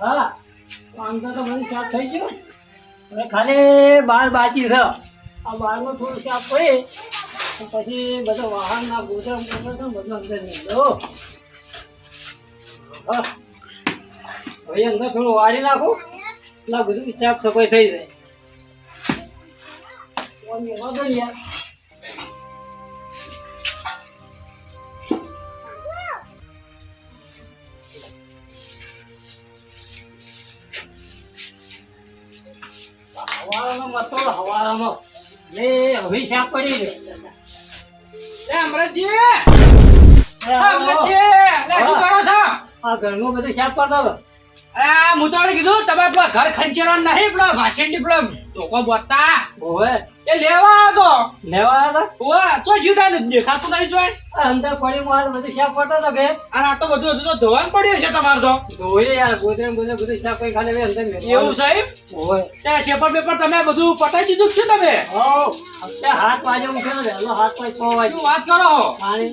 હા આમ તો બધું સાફ થઈ ગયું. હવે ખાલી બાર બાકી છે. આ બારનું થોડું સાફ કરી તો પછી બધો વાહનના ગોદરા બધું અંદર નીકળો. હા ભાઈ અંદર થોડું વાળી નાખું એટલે બધું સાફ સફાઈ થઈ જાય. હવાળાનો મતો હવાળાનો લે હવે સાફ કરી દે. અમરતજી શું કરો છો? આ ઘરનું બધું સાફ કરતો હતો. હું તો કીધું તમે પેલા ઘર ખંચેરો નહીં પેલો ભાષણ પેલો ધોકો બોલતા ઓવે એ લેવા હતો લેવા આવ્યા ઓવા તો જીવતા નથી દેખાતું નહીં જોઈ હતા. અંદર પડી માલ બધું સાફ કરતો હતો કે અને આ તો બધું હજુ તો ધોવાનું પડ્યું છે તમારે તો ધોઈ યાર ગોદરે બધું સાફ કરી ખાલી અંદર એવું સાહેબ ઓવે તે પેપર પેપર તમે બધું પતાઈ દીધું છે તમે અત્યારે 7 વાગે ઉઠ્યો વહેલો 7 વાગે 6 વાગે શું વાત કરો પાણી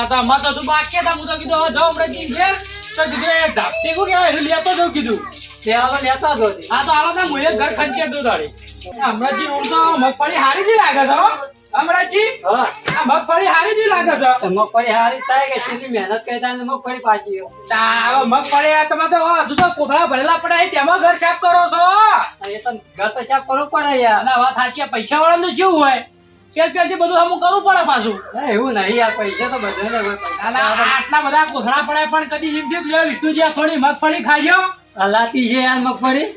તો અમાર તો તું બાકી હતા હું તો કીધું હવે જાઉં હમણાં ઘેર તો કીધું એ ઝાપટી કો કેવાય એનું લેતો જવું કીધું ત્યાં લેતા હતો હા તો આલો ને હું એક ઘર ખંચેર દઉં તારી હમણાંજી હું તો મગફળી હારી જ લાગે છે હો હમણાંજી હા આ મગફળી હારી જ લાગે છે મગફળી હારી થાય કે કેટલી મહેનત કરતા ને મગફળી પાછી મગફળી તમે તો હજુ તો કોથળા ભરેલા પડે તેમાં ઘર સાફ કરો છો એ તો ઘર તો સાફ કરવું પડે યાર. અને વાત સાચી પૈસા વાળાનું જેવું હોય પેલથી બધું અમુક કરવું પડે પાછું એવું નહીં યાર પૈસા તો બધાને હોય. આટલા બધા કોથળા પડે પણ કદી એમ થયું કે વિષ્ણુજી થોડી મગફળી ખાજો હલાતી છે યાર મગફળી.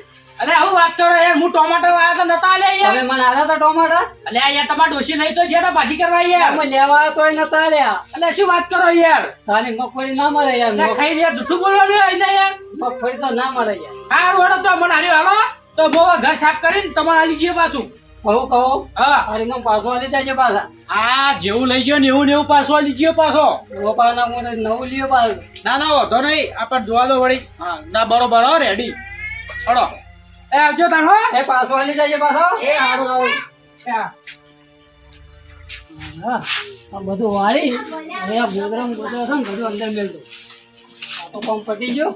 અરે હું વાત કરો યાર હું ટોમેટો વાળા તો નતા લે યાર તમે મને આલ્યા તા ટોમાટા અલે યાર તમાર ડોશી નહીં તો જેટા ભાજી કરવા યાર તમે લેવા આવ્યા તોય નતા આલ્યા. અલે શું વાત કરો યાર ખાલી મગફળી ના મળે યાર. અલે ખાઈ યાર જૂઠું બોલવાનું આઈ જાય યાર મગફળી તો ના મળે યાર. હારું હેડો તો મને હાર્યું હાલો તો મોવા ઘર સાફ કરીને તમારે આલી ગયો પાછું કહું હા અરે એમાં પાછો આલી જાય પાછા. આ જેવું લઈ ગયો ને એવું પાછો આલી ગયો પાછો ગોપાના મોને નવું લ્યો પાછું. ના ના વાંધો નહીં આપણે જોવા દો વળી હા ના બરોબર હો રેડી હડો એ આવજો તાન હો એ પાછો આલી જાય પાછો. એ હારું હારું હા આ બધું વાળી હવે આ ગોદરા છે ને બધું અંદર મેલતું. આ તો કામ પતી ગયું.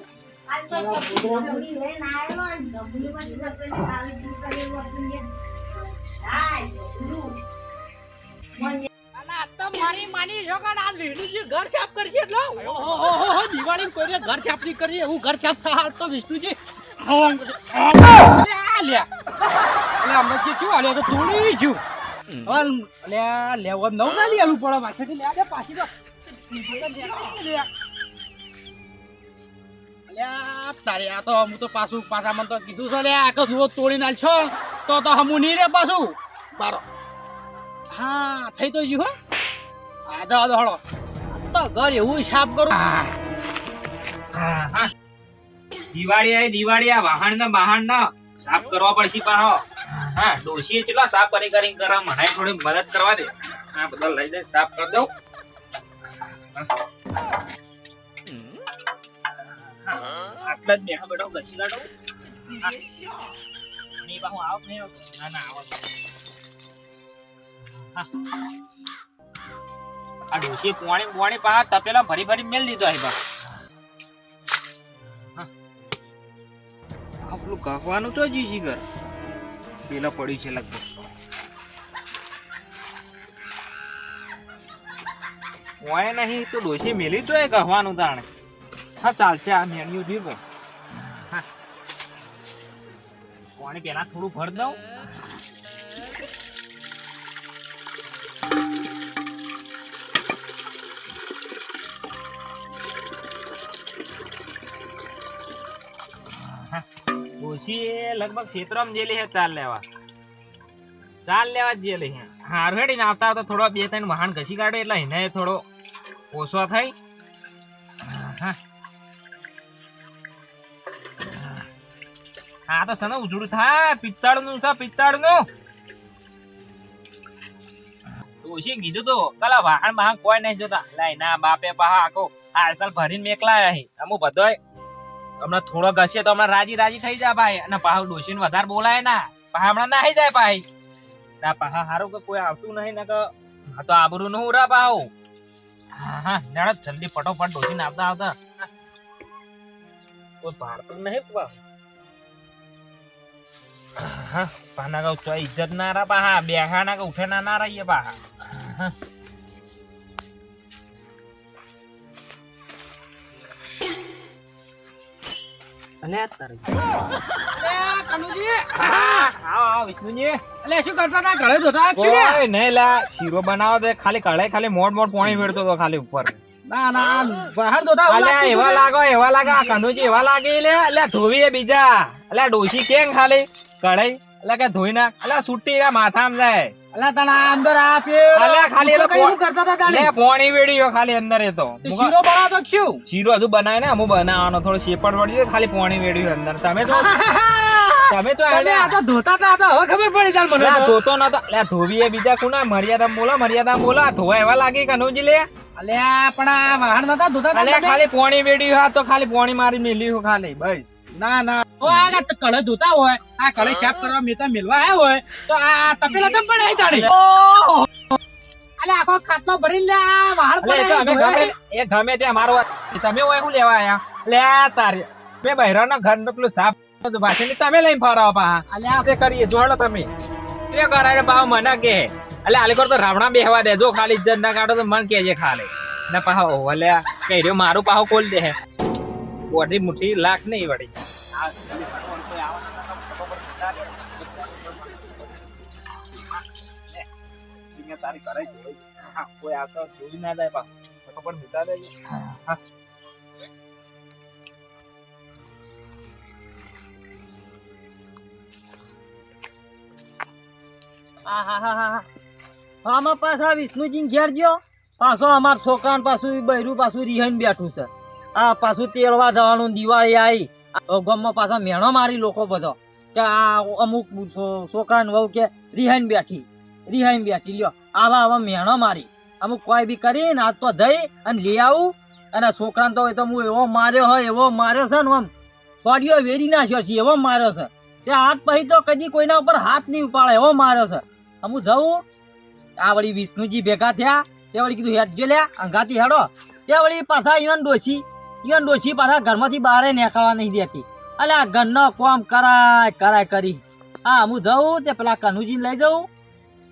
મારી માની છો કે આ વિષ્ણુજી ઘર સાફ કરશે એટલે દિવાળી કોઈ ઘર સાફ નહીં કરી એવું ઘર સાફ થાય તો વિષ્ણુજી તોડી ગયું લેવા નવ ના લેવું પડે પાછળથી લે દે પાછી તો તારે આ તો હું તો પાછું પાછા મને તો કીધું છે લે આખો જુઓ તોડી નાખ છો તો હમું નહીં રે પાછું બારો હા થઈ તો ગયું હો આ જાવ હળો તો ઘર એવું સાફ કરું દિવાળી આ વાહન ના સાફ કરવા પડશે પાહો હા ડોશી ચેટલા સાફ કરી કરા મને થોડી મદદ કરવા દે આ બધા લઈ દે સાફ કરી દઉં આટલા જ બેઠો બેઠો ઘસી કાઢો ની બાહુ આવ નહીં આવતો ના ના આવ આ ડોશી પોણી પા તપેલા ભરી ભરી મેલ દીધો અહીં બા આપણું કહવાનું તો જીસી ઘર પેલા પડ્યું છે લગભગ હોય નહીં તો ડોશી મેલી તો એ કહવાનું તાણે હા ચાલશે આ મેણ્યું થયું હા પાણી પેલા થોડું ભર દઉં ડોશી લગભગ ક્ષેત્રમાં જેલી હે ચાલ લેવા જ જેલી હે હારું હેડી ને આવતા આવતા થોડો 2-3 વાહન ઘસી કાઢે એટલે એને થોડો ઓછો થાય હા તો સને ઉજળું થાય પિત્તાળનું ડોશી કીધું તો કલા વાહન કોઈ નહીં જોતા લાઈ ના બાપે પાહા આખો આ સાલ ભરીને મેકલાયા હે અમુ બધોય હમણાં થોડો ઘસે તો હમણાં રાજી થઈ જાય ભાઈ અને પાહુ ડોશીને વધારે બોલાય ના પાહા હમણાં નાહી જાય ભાઈ ના પાહા હારું કે કોઈ આવતું નહીં ને કે તો આબરૂ નું ઉરા પાહુ હા જલ્દી ફટોફટ ડોશીને આવતા કોઈ ભારતું નહીં પા હા પાના કા ચો ઇજ્જત ના રા પાહા બેહા ના કા ઉઠે ના રહીએ પાહા અને તારે કનુજી આવો વિષ્ણુજી એટલે શું કરતા હતા ઘરે જોતા શું લે? ઓય નહીં લા શીરો બનાવો તો ખાલી મોડ પાણી વેડતો તો ખાલી ઉપર ના ના બહાર જોતા એવું અલ્યા લાગતું એવા હતું. લાગે આ કનુજી એવા લાગે લે અલ્યા ધોવી બીજા અલ્યા ડોસી કેમ ખાલી કઢાઈ અલ્યા કે ધોઈ નાખ અલ્યા સુટ્ટી રા માથામાં જાય અલા તણા અંદર આ પેલો અલ્યા ખાલી પૂછો કઈ શું કરતા હતા તાણી? લે પોણી વેડ્યો ખાલી અંદર એ તો તે શીરો બનાવતો કે શું? શીરો હજુ બનાવે ને અમુ બનાવવાનો થોડો શેપડ વળી ખાલી પોણી વેડ્યું અંદર તમે તો તમે તો તમે આ તો ધોતા હતા, આ તો હવે ખબર પડી તાર મને તો. ધોતો નતો લે ધોવીએ બીજા કોના મર્યાદા બોલો ધોવા એવા લાગે કનુજી લે અલ્યા પણ આ વાહન નતા ધોતા હતા અલ્યા તમે? ખાલી પોણી વેડ્યું હા તો ખાલી પોણી મારી મેલ્યું ખાલી બસ ના ના તો આ કળે ધોતા હોય આ કળે સાફ કરવા મેતા મેલવા આવ્યા હોય તો આ તપેલા કેમ પડે અહીં તાણી? અલ્યા આખો ખાટલો ભરીને લે આ વાહણ અલે એ તો અમે પડે ગમે ત્યાં મારો તમે હોય શું લેવા આયા લે તારે મેં બહેરાના ઘર નું પેલું સાફ ભાષણ તમે લઈને ફરાવો પા અલ્યા તે કરીએ જોડો તમે તે કરાય ભાવ મને કે અલે આલેકોર તો રાવણા બેહવા દે જો ખાલી ઇજ્જત ના કાઢો તો મન કેજે ખાલી ને પાહો અલ્યા કઈ રહ્યો મારું પાહો કોલ દે હે ઓઢી મુઠ્ઠી લાખ નહીં વળી તારી કરાય કોઈ આવતો જોઈ ના જાય પા ખબર મિટા દે આમાં પાછા વિષ્ણુજી ઘેર ગયો પાછો અમાર છોકરા પાછું બૈરું પાછું રિહાઈને બેઠું છે આ પાછું તેડવા જવાનું દિવાળી આવી ગામમાં પાછા મેણો મારી લોકો બધો કે આ અમુક છોકરાને વહુ કે રિહાઈને બેઠી લ્યો આવા મેણો મારી અમુક કોઈ બી કરીને આજ તો જઈ અને લઈ આવું અને છોકરાને તો એ તો હું એવો માર્યો છે ને આમ સોડિયો વેરી નાખ્યો છે એવો માર્યો છે તે હાથ પછી તો કદી કોઈના ઉપર હાથ નહીં ઉપાડે એવો માર્યો છે હું જવું આ વળી વિષ્ણુજી ભેગા થયા તે વળી કીધું હેડ જો લ્યા અંગાથી હેડો તે વળી પાછા ઈવન ડોશી પાછા ઘરમાંથી બહાર નીકળવા નહીં દેતી અલે આ ઘરનો કોમ કરાય કરી હા હું જઉં તે પેલા કનુજીને લઈ જાઉં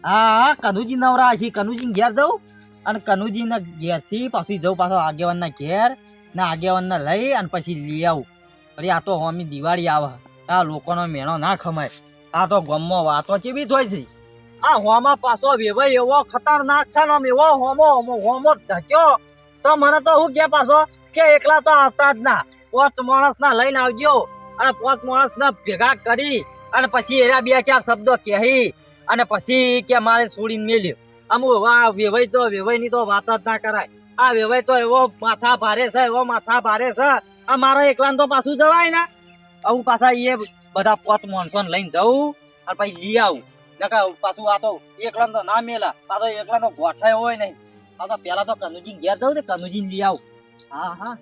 હા કનુજી નવરા છે કનુજીને ઘેર જઉં અને કનુજીના ઘેરથી પછી જઉં પાછો આગેવાનના ઘેર ને આગેવાનને લઈ અને પછી લઈ આવું અરે આ તો હોમી દિવાળી આવે આ લોકોનો મેણો ના ખમાય આ તો ગમમાં વાતો કેવી થાય છે આ હોમાં પાછો વેવાય એવો ખતરનાક છે ને આમ એવો હોમો ધક્યો તો મને તો હું કે પાછો કે એકલા તો આવતા જ ના 5 માણસ ના લઈને આવજો અને 5 માણસ ના ભેગા કરી અને પછી એના 2-4 શબ્દો કહી અને પછી કે મારે છોડીને મેલ્યો અમુ આ વેવાય તો વેવાયની તો વાત જ ના કરાય આ વેવાય તો એવો માથા ભારે છે આ મારા એકલા તો પાછું જવાય ને હું પાછા એ બધા 5 માણસો લઈને જવું અને પછી લઈ આવું નકા પાછું આ તો એકલા તો ના મેલા પાછો એકલા નો ગોઠાય હોય નહીં આ તો પેલા તો કનુજી ઘેર જવું ને કનુજી લઈ આવું હા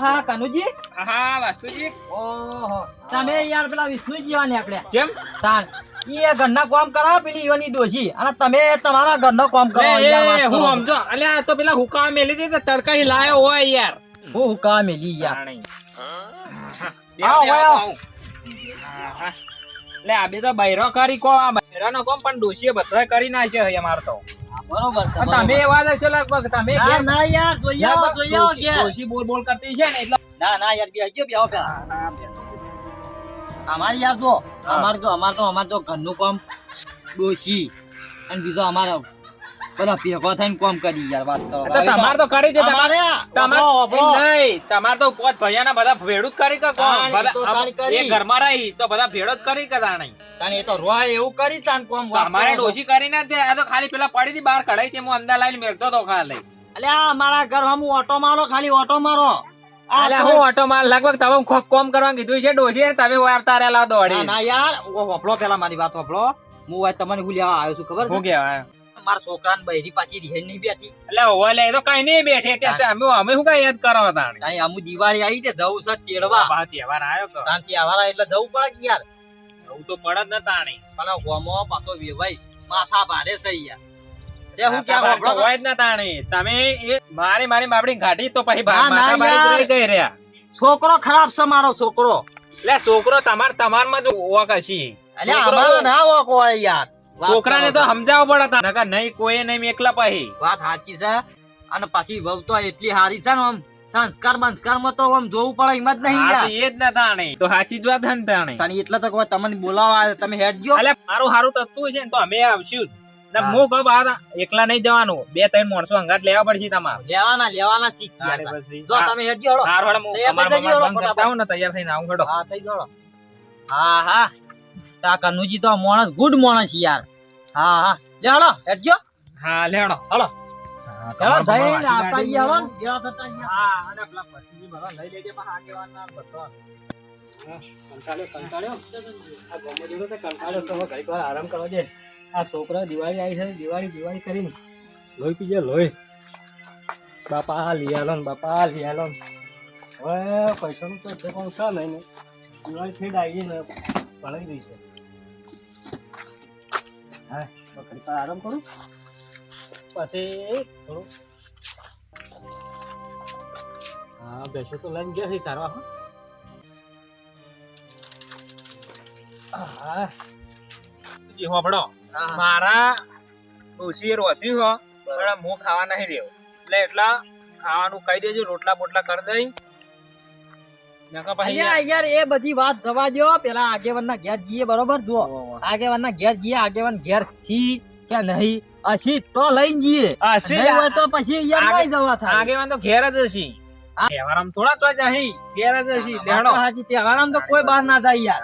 હા કનુજી હા વાસ્તુજી ઓહો તમે યાર પેલા વિષ્ણુજી આવા નીકળ્યા કેમ તાન એ ઘરના કામ કરાવો પેલી ઈવાની ડોશી અને તમે તમારા ઘરનો કામ કરો યાર વાત કરો. હું સમજો અલ્યા તો પેલા હુકા મેલી દે તો તડકા હી લાયો હોય યાર હું કામ મેલી યાર લે આ બે તો બૈરો કરી કો આ બૈરાનો કોમ પણ ડોશીએ બધા કરી નાખ્યો હે અમાર તો બરોબર છે તમે એવા જ હશો લગભગ તમે ના ના યાર જોઈ આવો ઘેર. ડોશી બોલ કરતી છે ને એટલે ના યાર બેહો પેલા અમારી યાર જો અમાર તો ઘરનું કામ ડોશી અને બીજો અમારો બધા ભેગો થઈને કામ કરી યાર વાત કરો તો તમાર તો કરી દે અમારે નહીં તમાર તો પોત ભૈયાના બધા ભેડું જ કરી કે કોમ હા, એ તો તાણી કરી. એ ઘરમાં રહી તો બધા ભેડો જ કરી કે તાણી તાને એ તો રોય એવું કરી તાન કામ અમારે ડોશી કરીને જ છે આ તો ખાલી પેલા પડી હતી બહાર કઢાઈ છે હું અંદર લાઈને મેળતો તો ખાલી અલ્યા મારા ઘર હમ ઓટો મારો ખાલી ઓટો મારો અલે હું ઓટો માર લગભગ તમે કોમ કરવાનું કીધું છે ડોશી ને તમે આવતા રહેલા દોડી ના યાર વફળો પેલા મારી વાત વફળો હું આજ તમને હું લેવા આવ્યો છું ખબર શું છે કહેવાય મારા છોકરાને બૈરી પાછી રિહેજ નહીં બેઠી એટલે ઓલે એ તો કઈ નહીં બેઠે કે અમે શું કઈ યાદ કરો તાણી તાણી અમુ દિવાળી આવી તે જવું છે તેડવા બા તહેવાર આવ્યો તો તાન તહેવાર એટલે જવું પડે કે યાર જવું તો પડે જ ને તાણી પણ હોમો પાછો વેવાય માથા ભારે છે યાર તે હું ક્યાં તમારે તો વાપરો? હોય જ ના તાણી તમે એ મારી બાપડી ગાડી તો પછી ના, ના, માથા મારી યાર. જોઈ ગઈ રહ્યા છોકરો ખરાબ છે મારો છોકરો. એટલે છોકરો તમારમાં જ ઓક હશી અલ્યા છોકરો- અમારો ના વોક હોય યાર. વાત છોકરાને કરો તો છો. સમજાવવો પડે તા. નકર નહીં કોઈ નહીં એકલા પછી વાત સાચી છે. અને પાછી વહુ તો એટલી હારી છે ને આમ સંસ્કારમાં તો આમ જોવું પડે એમ જ નહીં હા, યાર. તો એ જ ના તાણી તો સાચી જ વાત હે ને તાણી તને એટલે તો કહું તમને બોલાવા આવ્યો, તમે હેડજો. અલે મારું હારું થતું છે ને તો અમે આવશું જ. ને હા. હું કહું બહાર એકલા નહીં જવાનું 2-3 માણસો અંગાત લેવા પડશે તમારે લેવાના શીખ ગયા તારે હતા. પછી. જો હા. તમે હેડજો હળો. હારું હેડો, હું તૈયાર થઈ અમારા જજો, મમ્મા બંધ કરતા આવું ને તૈયાર થઈને આવું હેડો. હા થઈ ગયો. હા હા તા કનુજી તો માણસ ગુડ માણસ યાર. હા હા લે હળો હેડજો. હા લેડો હળો હેડો તમારા જઈને મમ્મા આવતા વાસી ઈ આવો ને, ગાડી ગેલા થતા ઈ આવો. હા અને પેલા પતિજી બધા લઈ લેજે પાછા આગેવાનના બધા. કંટાળ્યો આ ગામમાં જેવો તો કંટાળ્યો છે. હવે ઘડીક વાર આરામ કરવા દે. આ છોકરા દિવાળી આવી છે, દિવાળી કરીને લોહી પીજે લોહી. બાપા લઈ આલો ને બાપા લઈ આલો ને. હવે પૈસાનું તો છે પણ છે નહીં ને દિવાળી ફેડ આવી ને ભણાવી દઈ છે. હા હવે ઘડીક વાર આરામ કરું પછી થોડું. હા બેસો તો લઈને ગયા છે સારવા. હા જી હોભળો હા. મારા ડોશીએ રોધ્યું હો પણ હું ખાવા નહીં રહ્યો એટલા ખાવાનું કહી દેજો રોટલા બોટલા કરી દઈ નકર પછી અલ્યા યાર એ બધી વાત જવા દો. પેલા આગેવાનના ઘેર જઈએ બરોબર. જુઓ આગેવાનના ઘેર જઈએ, આગેવાન ઘેર સી કે નહીં અસી તો લઈને જઈએ. હસી નહીં હોય તો પછી યાર આગે- નહીં જવા થાય. આગેવાન તો ઘેર જ હશી તહેવારમાં થોડા તો જ અહીં ઘેર જ હશી વાત લેડો તો સાચી. તહેવારમાં તો કોઈ બહાર ના જાય યાર.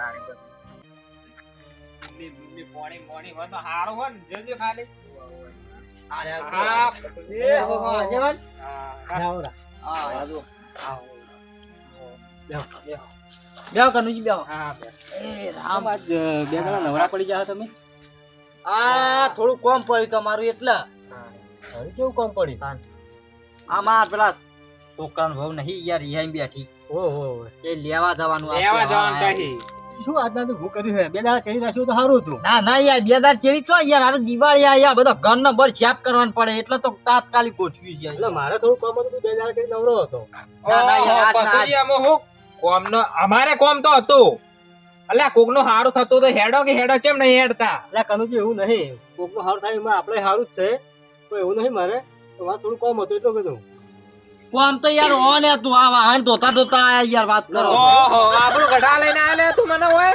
મોણી હોય તો હારું હોય ને જોજો ખાલી હા આગેવાન આવરા હા બેહો બેહો બેહો કનુજી બેહો. હા એ રામ આજ બે જણા નવરા પડી ગયા તમે. આ થોડું કોમ પડ્યું તમારું એટલે હવે કેવું કામ પડ્યું? આમાં પેલા છોકરાનો ભાવ નહીં યાર રિહાઈ બેઠી ઓહો એ લેવા જવાનું આ લેવા તહેવાર જવાનું આયા. કહી શું આજના તો હું કર્યું છે? બે દાડા ચડી નાખ્યું તો સારું હતું. ના ના યાર 2000 ચેડી છો યાર. આ તો દિવાળી આયા બધો ઘરનો બર સાફ કરવાનું પડે એટલે તો તાત્કાલિક ગોઠવ્યું છે એટલે મારે થોડું કામ હતું, બે દાડા ચડી નવરો હતો. ના, ના, યાર, આજ ના, પછી આમાં હું કોમનો અમારે કોમ તો હતું અલ્યા કોકનું હારું થતું તો હેડો કે હેડો કેમ નહીં હેડતા એટલે કનુજી એવું નહીં, કોકનું સારું થાય એમાં આપણે સારું જ છે, પણ એવું નહીં મારે. તો મારે થોડું કામ હતું એટલું કીધું. કોમ તો યાર ઓન તું આ વાહન ધોતા ધોતા આયા યાર વાત કરો. ઓહો આપણું ગઢા લઈને આલે તું મને હોય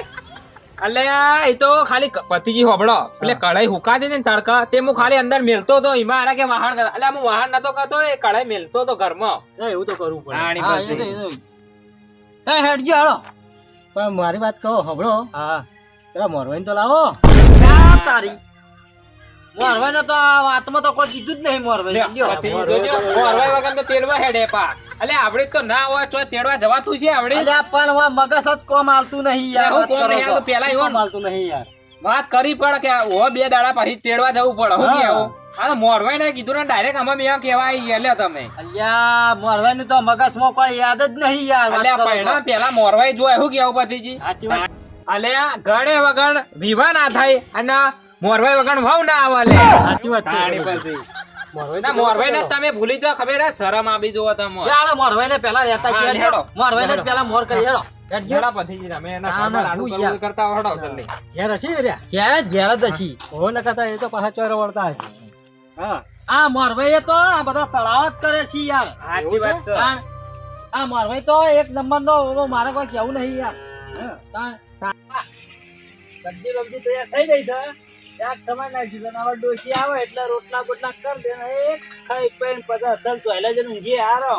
અલ્યા એ તો ખાલી પતિજી હોબળો એટલે કઢાઈ હુકા દે ને તડકા તે હું ખાલી અંદર મેલતો તો એમાં હારા કે વાહણ કરતા અલ્યા હું વાહણ નતો કરતો એ કઢાઈ મેલતો તો ઘરમાં ના, એવું તો કરવું પડે. આણી હા, એ તો, પછી એ તો. તે હેડજો હાલો. પણ મારી વાત કહો હબળો, હા પેલા મોરવાઈને તો લાવો. ક્યાં તારી મોરવાઈને તો આ વાતમાં તો કોઈ કીધું જ નહીં મોરવાઈ. લ્યો. પતિજી જોજો મોરવાઈ વગર તો તેડવા હેડે પા અલ્યા આપડે તો ના હોય તો તેડવા જવાતું છે આપડે અલ્યા પણ વા મગજ જ કોમ આવતું નહીં યાર. હું વાત કોમ કરો નહીં છો. આવતું પેલા એવું એવું માલતું નહીં યાર. વાત કરી પડે કે ઓ બે દાડા પછી તેડવા જવું પડે હું હા. કેવું આ તો મોરવાઈ ને કીધું ને ડાયરેક્ટ અમે બે કહેવાય ગયા તમે અલ્યા મોરવાઈનું તો મગજમાં કોઈ યાદ જ નહીં યાર. વાત અલ્યા કરો છો. પહેલા પેલા મોરવાઈ જો એવું કેવું પતિજી સાચી વાત. અલ્યા ગળે વગર વિવાહ ના થાય અને મોરવાઈ વગર ભાવ ના આવે લે સાચી વાત છે. તાણી પછી મોરવાઈ ના તો મોરવાઈ ને કરો. તમે ભૂલી જાઓ ખબર હે શરમ આવી જોવો તમે યાર મોરવાઈને પેલા રહેતા હા, ગયા હેડો. મોરવાઈને હેડો. પેલા મોર કરી હેડો. હેડજો. જરા પતિજી તમે એના ના, ખબર ના, આડું હું કરવું યાર. કરતા હડો જલ્દી ઘેર હશે ને રહ્યા? ઘેર જ હશી. ઓહો ન કરતા એ તો પાછા ચોર વળતા હશે. હા આ મોરવાઈ તો આ બધા તળાવ જ કરે છે યાર. સાચી વાત છે તાણ. આ મોરવાઈ તો એક નંબર નો મારે કોઈ કેવું નહીં યાર. તાણ. સબ્જી બબ્જી તૈયાર થઈ ગઈ છે. શાક સમાર નાખ્યું છે. અને હવે ડોશી આવે એટલે રોટલા બોટલા કરી દે ને એક ખાઈ પીને પછી અસલ ચોયલા જઈને ઊંઘી હારો.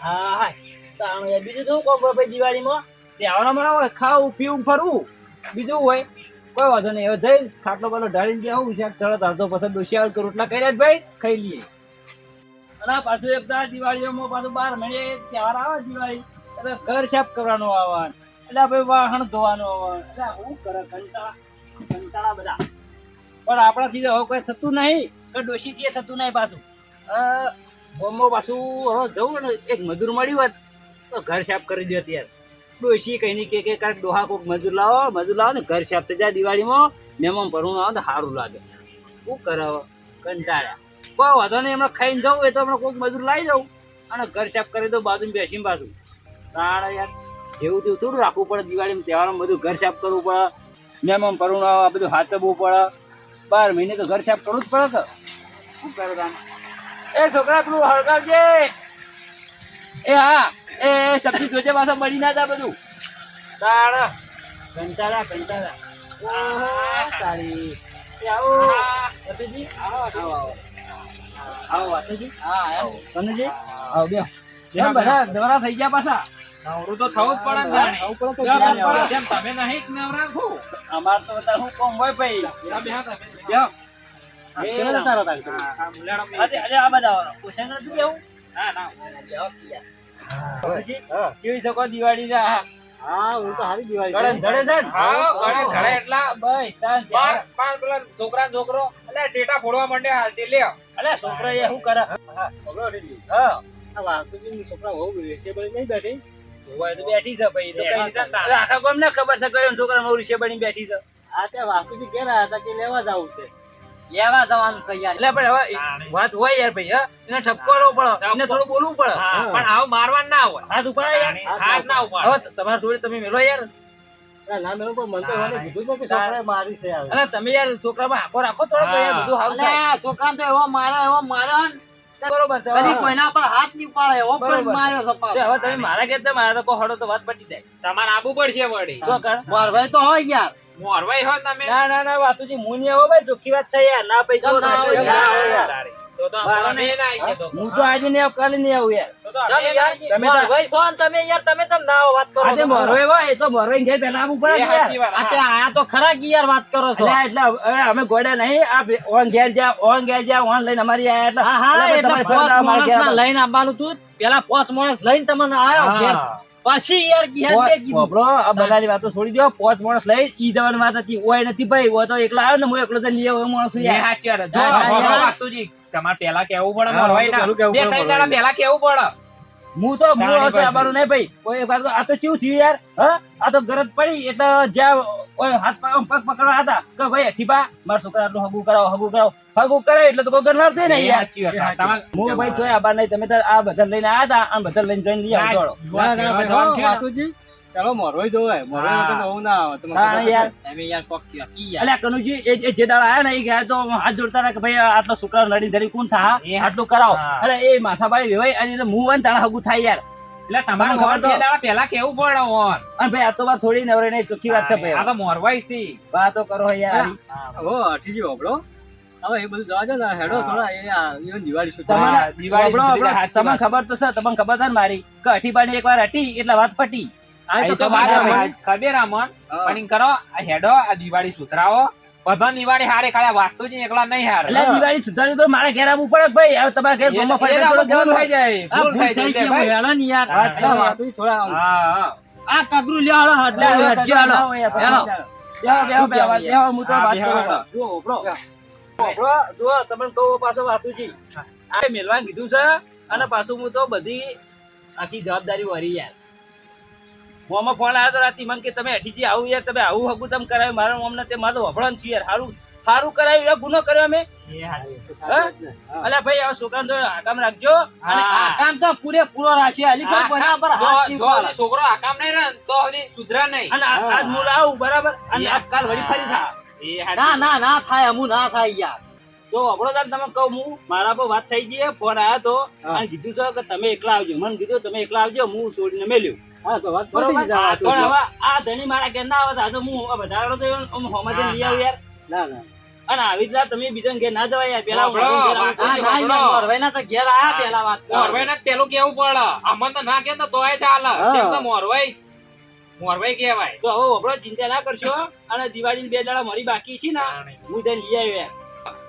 હા હા તાણ યાર બીજું શું કહું ભાઈ દિવાળીમાં તહેવારોમાં આવે ખાવું પીવું ફરવું બીજું હોય કોઈ વાંધો નહીં. હવે જઈ ખાટલો બાટલો ઢાળીને ગયા હું શાક તરત આવતો પછી ડોશી આવે કે રોટલા કર્યા જ ભાઈ ખાઈ લઈએ. અને આ પાછું એક દાડો દિવાળીઓમાં પાછું 12 મહિને તહેવાર આવે દિવાળી એટલે ઘર સાફ કરવાનું આવવાનું એટલે ભાઈ વાહણ ધોવાનું આવવાનું એટલે હું કરે કંટાળા બધા. પણ આપણાથી તો હવે કોઈ થતું નહીં કે ડોશીથી થતું નહીં પાછું. ગામમાં પાછું હવે જવું ને એક મજૂર મળ્યું હોત તો ઘર સાફ કરી દે ત્યારે ડોશી કઈ નહીં કે કાંઈક ડોહા કોઈક મજૂર લાવો ને ઘર સાફ થઈ જાય દિવાળીમાં મહેમાન ભરવું આવે તો સારું લાગે. શું કરે હવે કંટાળ્યા કોઈ વાંધો નહીં હમણાં ખાઈને જવું એ તો હમણાં કોઈક મજૂર લાવી દઉં અને ઘર સાફ કરી દઉં બાજુ બેસીને પાછું તાણે યાર જેવું તેવું થોડું રાખવું પડે દિવાળીમાં તહેવારમાં બધું ઘર સાફ કરવું પડે મહેમાન પરુણ આ બધું હાથવવું પડે 12 મહિને તો ઘર સાફ કરવું જ પડે કે શું કરે તાને એ છોકરા પેલું હળગાવજે એ હા એ સબ્જી જોજે પાછો બળી ના જા બધું તાણ કંટાળા ઓહો તારી એ આવો વાતુજી આવો વાતુજી હા એમ કનુજી આવો બે કેમ બધા દવરા થઈ ગયા પાછા નવરું તો થવું જ પડે ને જાણે. આવું પડે તો કેમ ક્યાં પડે? આવે? કેમ તમે નહીં જ નવરા છો? અમાર તો તાર હું કોમ હોય ભાઈ આ બે હાથ આપે. બેહો. એ કેવો તારો તારી? હા, હા, મુલાડો બે. અરે આ બધા પૂછે નથી કેવું ના, ના. વાતુજી, કેવી શકો દિવાળી ના હા હું તો હારી દિવાળી ગળે ધડે છે ને? હા, ઘરે ઘરે એટલા બસ તાર બાર બાર પેલા છોકરા ને છોકરો એટલે ટેટા ફોડવા માંડે હાલતી લ્યો. અલે છોકરા એ શું કરે હા આ વાસુજીની છોકરા બહુ વેચે બળી નહીં બેઠી હોય તો બેઠી છે ભાઈ તો બેઠી કઈ છે ને તાર. અરે આખા ગામને ખબર છે કયો છોકરા મૌરી છે બની બેઠી છે આ ત્યાં વાસુજી ઘેર આવ્યા હતા કે લેવા જવું છે લેવા જવાનું છે યાર એટલે પણ હવે વાત હોય યાર ભાઈ હા એને ઠપકો કરવો પડે એને થોડું બોલવું પડે હા, પણ આવું મારવા ના હોય. હાથ ઉપાડે યાર હાથ ના ઉપાડે. હવે તમારા જોડે તમે મેલો યાર ના મેળો પણ મને તો એને કીધું જ નહીં કે છોકરાએ મારી છે આવે અને તમે યાર છોકરામાં આખો રાખો થોડો તો યાર બધું હાલ થાય અલે છોકરાને તો એવો માર્યો ને બરોબર છે કદી હવે કોઈના પર હાથ નહીં પાડે એવો પણ બરોબર. માર્યો છે પાછો. હવે તમે મારા ઘેર છે મારા તો કોઈ હળો તો વાત પટી જાય તમારે આબુ પડશે વળી. શું કર મારભાઈ તો હોય યાર મોરવાઈ હોય તમે ના વાતુજી હું નહીં આવો ભાઈ ચોખ્ખી વાત છે યાર ના ભાઈ જો ના આવો ના યાર. આવો યાર. તારી. તો તો બરાબર. અમે ના આવીએ તો. હું તો આજે નહીં આવું કાલે નહીં આવું યાર તો તો તમે અમે યાર ના આવીએ. તમે તો- મારભાઈ છો ને તમે યાર તમે તમ ના આવો વાત કરો આજે છો. મોરવાઈ હોય તો મોરવાઈ ઘેર પહેલા આવવું પડે એ ને યાર સાચી વાત. આ તે આયા તો ખરા કે યાર વાત કરો છો એટલે હવે અમે ગોડા નહીં આ ઓન ઘેર જા ઓન લઈને અમારી આયા એટલે હા હા એટલે એટલે તમારે ફોન પાંચ અમારા ઘેર માણસને લઈને આવવાનું તું પેલા 5 માણસ લઈને તમને આયો ઘેર હા. પછી યાર ઘેર બે કીધું બોબડો આ બધાની વાતો છોડી દો 5 માણસ લઈ ઈ દવાની વાત હતી ઓય નથી ભાઈ ઓ તો એકલા આવ્યો ને હું એકલો તો લઈ આવ્યો માણસ એ યાર સાચી વાત. જો હા, હવે યાર. વાસ્તુજી, તમારે પેલા કેવું પડે હા, મોરવાઈ ના. પેલું કેવું બે પડે ત્રણ દાડા પહેલા કેવું પડે. હું તો હું તાણી આવશે આબારું નહીં ભાઈ કોઈ એક વાર તો આ તો કેવું થયું યાર હા આ તો ગરજ પડી એટલે જ્યાં ઓય હાથ પગ પકડવા હતા કે ભાઈ ઠીપા મારા છોકરા આટલું હગું કરાવો કરે એટલે તો કોઈ ગરનાર થાય ને એ યાર સાચી વાત. તમારે હું ભાઈ જોઈ આબાર નહીં તમે તાર આ બધા લઈને આવ્યા હતા આ બધા લઈને જઈને લઈ આવો જોડો વાત કહેવા જવાનું છે ને. વાસુજી ચાલો મોરવાઈ જોવાય મોરવાઈ તો બહુ ના આવે તમે હા યાર તમે યાર કોક કી યાર અલ્યા કનુજી એ જે દાડા આયા ને એ ગયા તો હાથ જોડતા હતા કે ભાઈ આટલો છોકરા નડી ધડી કોણ થા એ આટલું કરાવો હા. અરે એ માથાભાઈ વેવાય અને એટલે મું વન તાણા હગું થાય યાર એટલે તમારે તમને ખબર મોર બે તો? દાડા પહેલા કેવું પડે ઓન. અને ભાઈ આ તો વાર થોડી નવરે નહીં ચોખ્ખી વાત છે આ ભાઈ તો મોરવાઈ છે. વાતો કરો યાર હો અઠીજી હોબળો હવે એ બધું જવા દો ને હેડો થોડા એ દિવાળી સુધી તમને હા, દિવાળી આપણો- સુધી આપણો- સાચી તમને વાત. ખબર તો છે તમને ખબર છે ને મારી કે અઠીબાની એક વાર હટી એટલે વાત પટી આ એ તો તો ખબર વાત છે છે, ભાઈ. ખબર અમન. હા. પણ ઈમ કરો આ હેડો આ દિવાળી સુધરાવો બધા દિવાળી હારે ખાલી વાસ્તુજી એકલા નહીં હારે. એટલે દિવાળી સુધારી તો મારે ઘેર આવવું પડે ભાઈ હવે તમારા ઘેર એ ગોમાં તો- એ ફરી તો થોડો ભૂલ જવાનું થઈ જાય, આ ભૂલ ભૂલ થઈ થઈ જાય ગઈ ભાઈ. હેડો ને યાર હા, એટલે વાતુજી થોડા હા, હા. આ કગરું લ્યો હેડો એટલે હટજો હેડો હેડો બેહો, હું તો હા, વાત બેહો, કરું બેહો. જુઓ, ઉભરો. ઉભરો, જુઓ, તમને કહું પાછો વાતુજી. આ મેલવાન કીધું છે અને પાછું હું તો બધી આખી જવાબદારી વરી યાર મોમાં ફોન આવ્યો તો રાતી મને કે તમે હઠીજી આવું યાર તમે આવું હગું તમે કરાવ્યું મારા મોમને તે મારું વભળન છું યાર સારું કરાવ્યું યાર ગુનો કર્યો અમે એ હાચી. હા? અલ્યા ભાઈ આ છોકરાને તો આગામ રાખજો અને હા. આ કામ તો પૂરેપૂરો રાશિ અલી કોઈ કોઈના પર જો હાથ નહીં જો પાડે. હજી છોકરો આકામ નહીં રહે ને તો હજી સુધરે નહીં. અને આજ હું આવું બરાબર અને આ કાલ વળી ફરી થા એ હાચી. ના ના ના થાય અમુ ના થાય યાર તો વભળો તાર તમે કહું હું મારા પર વાત થઈ ગઈ ફોન આવ્યો તો અને કીધું છે કે તમે એકલા આવજો મને કીધું તમે એકલા આવજો હું છોડીને મેલ્યું હા તો વાત બરોબર પતી જાય પણ વાતુજી. હવે આ ધણી મારા ઘેર ના આવે તો આ તો હું વધારાનો તો હોમાં લઈ આવું યાર ના ના અને આવી રીતના તમે બીજા ઘેર ના જવાય યાર પેલા વભળો, હું ઘેર આવું. ના ના યાર મોરવાઈના તો ઘેર આયા પેલા વાત કરો. મોરવાઈ ને પેલું કેવું પડે અમન તો ના કે તો તોય ચાલે. હા. જેમ તો મોરવાઈ કહેવાય. તો હવે વભળો ચિંતા ના કરશો અને દિવાળી 2 દાડા મારી બાકી છે ને હું જઈને લઈ આવ્યો યાર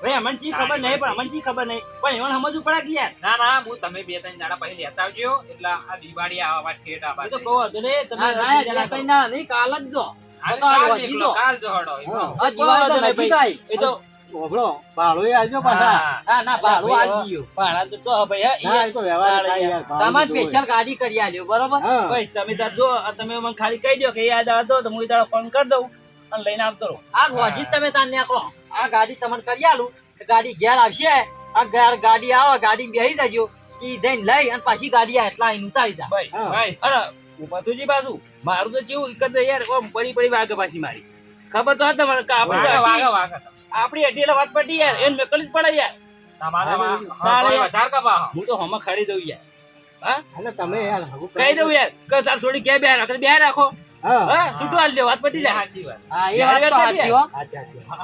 ભાઈ અમને ચી ખબર નહીં પણ અમને ચી ખબર નહીં પણ એમને સમજવું પડે કે યાર ના ના હું તમે 2-3 દાડા પછી લેતા આવજો એટલે આ દિવાળી આવા ઠેઠ આ એ તો બાજુ. કહો હતો ને તમે ના ના ચિંતા ના બે કરો. કઈ ના નહીં કાલ જ જો આજે તો આ કાલ વધી નીકળો, દો. કાલ જો હડો. આ દિવાળી તો નજીક આઈ. એ તો હોબળો ભાડો આવજો પાછા હા. ના ના ભાડું આલી દીયો ભાડા તો તો ભાઈ હા, ના ઈ એ તો વ્યવહાર થાય યાર તમારે સ્પેશિયલ ગાડી કરી આલ્યો બરોબર હા બસ તમે તાર જો આ તમે મને ખાલી કહી દો કે યાદ આવતો તો હું એ દાડો ફોન કરી દઉં અને લઈને આવતો રહું આ રોજી તમે તાર નીકળો આ ગાડી તમને કરી આલું ગાડી ઘેર આવશે આ ગાડી આવે ગાડી બેસી જજો ઈ જઈને લઈ અને પાછી ગાડી આવે એટલે અહીં ઉતારી જા ભાઈ ભાઈ અને ભતુજી પાછું મારું તો જેવું એક જ યાર ઓમ પડી વાગે પાછી મારી ખબર તો હતી મને કે આપણી અઢીલા વાત પડી યાર એને મેકલી જ પડે યાર તમારે તારે વધારે કપાહો. હું તો હમણાં ખાડી દઉં યાર હા અને તમે યાર હગું કહી દઉં યાર કે તાર છોડી ક્યાં બે રાખો બે રાખો હા છૂટું હાલ દે વાત પડી જાય સાચી વાત. હા એ વાત તો સાચી હો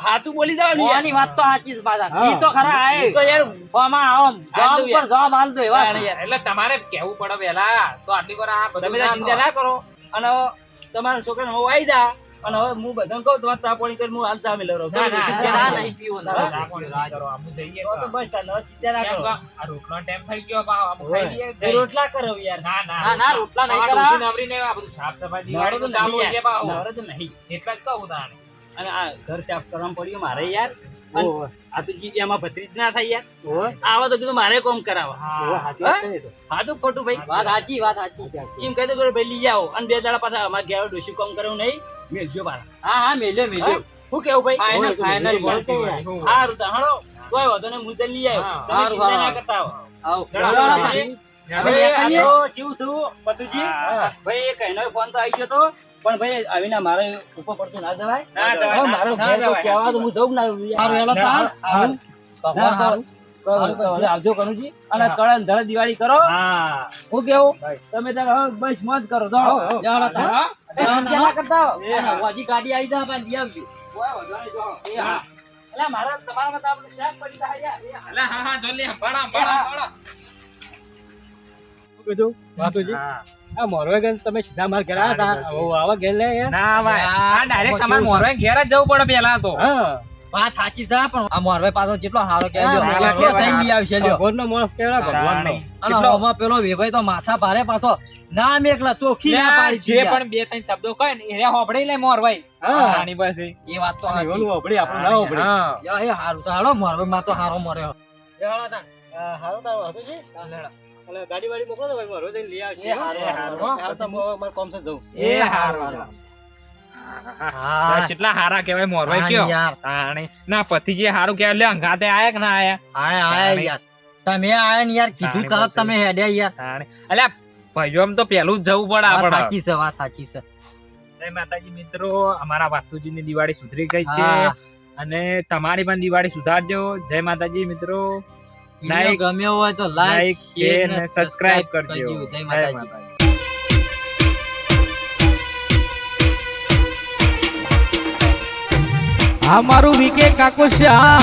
હાથું બોલી જવાનું યાર ઓની વાત તો સાચી જ પાછા સી તો ખરા આય તો યાર આમાં આમ જવાબ પર જવાબ આલ દો એવા છે. યાર એટલે તમારે કેવું પડે વેલા તો આટલી વાર આ બધું તમે તાર ચિંતા ના કરો અને તમારા છોકરાને હું આવી જા અને હવે હું બધાને કહું તમારે ચા પાણી કરી હું હાલ સામે લઈ રહ્યો ના, ના, ચા નહીં પીવો ને. ચા પાણી નહીં કરો, આમ જઈએ તો તો. બસ તાર હવે ચિંતા ના કેમ કરો કે આ રોટલાનો time થઈ ગયો બા, આમ ખાઈ લઈએ. તે રોટલા કરો યાર ના, ના, ના, રોટલા નહીં તમારે કરા. ડોશી નવરી નહીં, આ બધું સાફ સફાઈ નવરો તો દિવાળીનું ચાલુ નહીં છે બા. યાર. નવરો તો નહીં એટલે જ કહું તાણે. અને આ ઘર સાફ કરવામાં પડ્યું મારે યાર અને આ તો જી એમાં ભત્રીજ ના થાય યાર આવા તો કીધું મારે કોમ કરાવવા હા તો ખોટું ભાઈ વાત સાચી વાત સાચી એમ કહી દો કે ભાઈ લઈ આવો અને 2 દાડા પાછા અમારે ઘેર ડોશી કોમ કરવું નહીં મેલજો બાર હા હા મેલ્યો મેલ્યો શું કેવું ભાઈ ફાઇનલ ફાઇનલ સારું તા હળો કોઈ વાંધો નહીં હું તો લઈ આવ્યો તમે હારું, ચિંતા ના હારું. કરતા આવો આવો ચલો, હવે ભાઈ, આ નીકળીએ. તો કેવું થયું પતુજી ભાઈ કઈનો ફોન તો આવી ગયો તો પણ ભાઈ આવીને મારે ઉપર પડતું ના જવાય ના જવાય, હવે મારો ના ઘેર કોઈ જવાય, કહેવા તો હું જઉં ના હારું, હેલો તાણ. હારું. ભગવાન હારું. હવે આવજો કનુજી અને કળન ધળ દિવાળી કરો હા. હું કેવું તમે તાર હવે બસ મોજ કરો તો હેલો તાણ. હા? ચિંતા ના કરતા હો. એ હા, હજી ગાડી આવી જાય પણ લઈ આવજો કોઈ વાંધો નહીં, જો. એ હા અલા, મારા તમારા માટે આપણે શાક પડી જાય યાર. અલા, હા, હા, જલ્દી હંભાળો, હંભાળો. હા. આ મોરવેગન તમે સીધા માર ઘરે આવ્યા હતા હવે આવા ઘેર લે યાર ના ભાઈ, આ આ direct કેવું તમારે છે? મોરવાઈ ઘેર જ જવું પડે પેલા તો. હા વાત સાચી છે પણ આ મોરભાઈ પાછો જેટલો હારો કહેજો હા, એટલો હા, થઈને લઈ આવશે લ્યો ભગવાનનો માણસ કેવડા ભગવાનનો અને હોમાં પેલો વેભાઈ તો માથા ભારે પાછો ના મેકલા ચોખ્ખી ના પાડી જે દીધી પણ બે ત્રણ શબ્દો કહે ને એને હોભળી લે મોરવાઈ. હા. આની પાસે. એ વાત તો સાચી એવાનું હોભળી આપણું ના હોભળી હા. યા, એ હારું તો હાલો મોરભાઈ માં તો હારો મર્યો હેલો તાણ. હારો તારો હતો જી અને ગાડી વાડી મોકલો તો ભાઈ મારો જઈને લઈ આવશે એ હારું, હારું, હો. હાલ તો હું હવે મારે કોમ છે જવું એ હારું હારું હા કેટલા હારા કહેવાય મોરવાઈ હા, કયો. યાર. તાણે. ના પતિજી હારું કહેવાય, લે અંગાતે આયા કે ના આયા. આય આય યાર તમે આયા ને યાર કીધું તાણી તરત તમે હેડ્યા યાર તાણે. અલ્યા ભાઈઓ આમ તો પેલું જ જવું પડે વાત આપણે. સાચી છે વાત સાચી છે જય માતાજી મિત્રો, અમારા વાસ્તુજીની દિવાળી સુધરી ગઈ છે હા. અને તમારી પણ દિવાળી સુધારજો. જય માતાજી મિત્રો. વિડીયો Like, ગમ્યો હોય તો લાઈક લાઈક શેર ને સબસ્ક્રાઇબ કરજો. જય જય માતાજી માતાજી. આ મારું વીકે કાકો છે હા